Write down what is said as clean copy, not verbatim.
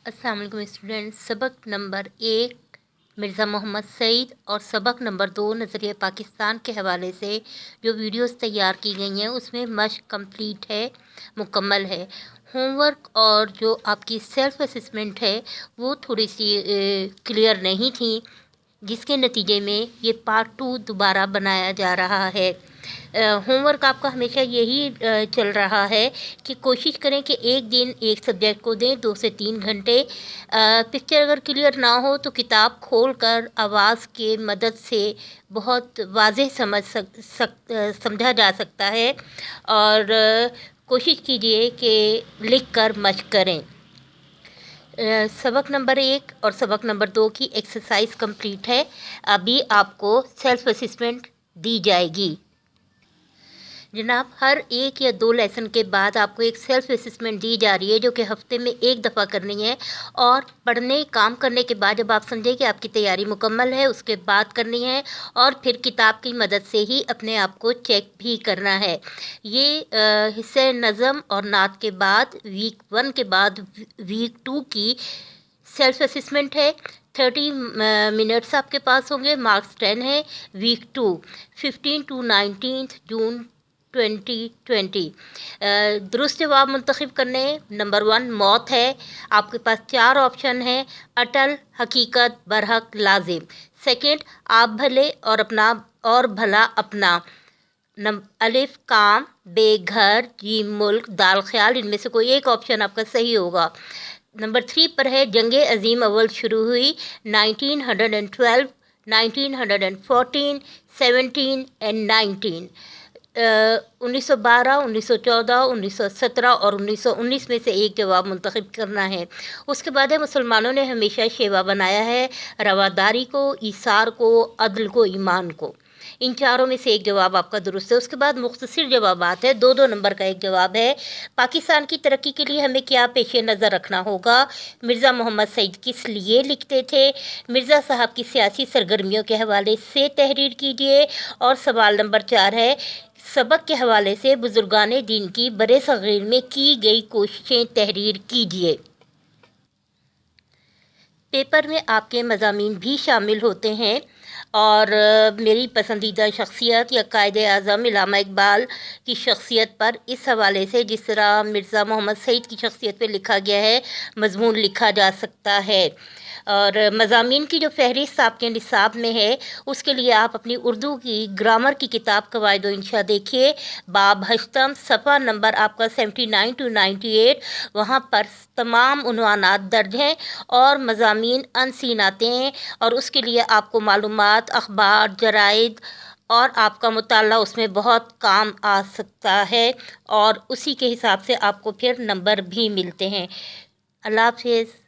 अस्सलाम वालेकुम स्टूडेंट। सबक नंबर 1 मिर्ज़ा मोहम्मद सईद और सबक नंबर 2 नज़रिया पाकिस्तान के हवाले से जो वीडियोस तैयार की गई हैं उसमें मश्क कंप्लीट है, मुकम्मल है। होमवर्क और जो आपकी सेल्फ़ असेसमेंट है वो थोड़ी सी क्लियर नहीं थी, जिसके नतीजे में ये पार्ट 2 दोबारा बनाया जा रहा है। होमवर्क आपका हमेशा यही चल रहा है कि कोशिश करें कि एक दिन एक सब्जेक्ट को दें 2 से 3 घंटे। पिक्चर अगर क्लियर ना हो तो किताब खोलकर आवाज़ के मदद से बहुत वाज़ेह समझा जा सकता है। और कोशिश कीजिए कि लिख कर मश्क करें। सबक नंबर 1 और सबक नंबर 2 की एक्सरसाइज कंप्लीट है। अभी आपको सेल्फ असेसमेंट दी जाएगी। जनाब, हर 1 या 2 लेसन के बाद आपको एक सेल्फ असेसमेंट दी जा रही है जो कि हफ्ते में 1 दफ़ा करनी है। और काम करने के बाद जब आप समझें कि आपकी तैयारी मुकम्मल है उसके बाद करनी है, और फिर किताब की मदद से ही अपने आप को चेक भी करना है। ये हिस्से नज़म और नात के बाद वीक 1 के बाद वीक 2 की सेल्फ असेसमेंट है। 30 मिनट्स आपके पास होंगे, मार्क्स 10 है। वीक 2 15 to 19 जून 2020। दुरुस्त जवाब मुंतखब करने। नंबर 1 मौत है। आपके पास 4 ऑप्शन हैं: अटल, हकीकत, बरहक, लाजिम। सेकंड, आप भले और अपना और भला अपना। अलिफ काम, बेघर, जीम मुल्क, दाल ख्याल। इनमें से कोई एक ऑप्शन आपका सही होगा। नंबर 3 पर है जंग अजीम अव्वल शुरू हुई 1912, 1914, 17 एंड 19। 1912, 1914, 1917 और 1919 में से एक जवाब मुंतखब करना है। उसके बाद है मुसलमानों ने हमेशा शेवा बनाया है रवादारी को, ईसार को, अदल को, ईमान को। इन चारों में से एक जवाब आपका दुरुस्त है। उसके बाद मुख्तसर जवाबात है, 2-2 नंबर का एक जवाब है। पाकिस्तान की तरक्की के लिए हमें क्या पेश नज़र रखना होगा? मिर्ज़ा मोहम्मद सईद किस लिए लिखते थे? मिर्ज़ा साहब की सियासी सरगर्मियों के हवाले से तहरीर कीजिए। और सवाल नंबर 4 है, सबक के हवाले से बुजुर्गान दीन की बरे सगीर में की गई कोशिशें तहरीर कीजिए। पेपर में आपके मज़ामीन भी शामिल होते हैं, और मेरी पसंदीदा शख्सियत या कायद-ए-आज़म इल्लामा इकबाल की शख्सियत पर इस हवाले से जिस तरह मिर्ज़ा मोहम्मद सईद की शख्सियत पे लिखा गया है मज़मून लिखा जा सकता है। और मज़ामीन की जो फ़हरिस्त आपके निसाब में है उसके लिए आप अपनी उर्दू की ग्रामर की किताब कवायद व इंशा देखिए। बाब हश्तम सफ़ा नंबर आपका 79 to 98, वहाँ पर तमाम उन्वानात दर्ज हैं और मज़ामीन अनसीन आते हैं, और उसके लिए आपको मालूमात, अखबार, जराइद और आपका मुताला उसमें बहुत काम आ सकता है, और उसी के हिसाब से आपको फिर नंबर भी मिलते हैं। अल्लाह हाफ़िज़।